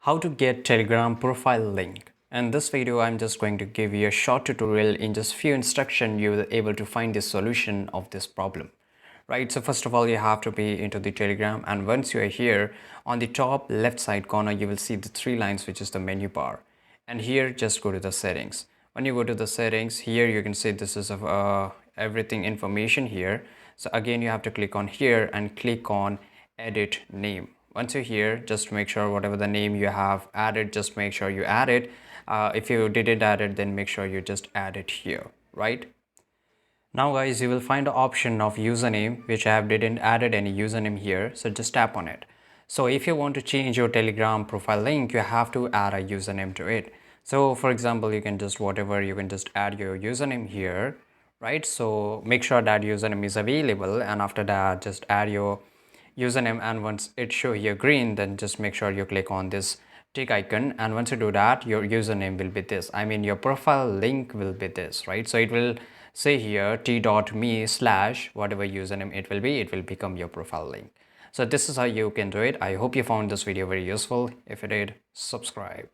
How to get Telegram profile link. In this video, I'm just going to give you a short tutorial in just few instructions you will able to find the solution of this problem. Right, so first of all, you have to be into the Telegram, and once you are here, on the top left side corner, you will see the three lines, which is the menu bar. And here, just go to the settings. When you go to the settings, here you can see this is everything information here. So again, you have to click on here and click on edit name. Once you're here, just make sure whatever the name you have added, just make sure you add it. If you didn't add it, then make sure you just add it here, right? Now guys, you will find the option of username, which I have didn't added any username here, so just tap on it. So if you want to change your Telegram profile link, you have to add a username to it. So for example, you can just you can just add your username here, right? So make sure that username is available, and after that just add your username, and once it show here green, then just make sure you click on this tick icon, and once you do that, your username will be this. I mean, your profile link will be this, right? So it will say here t.me slash whatever username it will become your profile link. So this is how you can do it. I hope you found this video very useful. If you did, subscribe.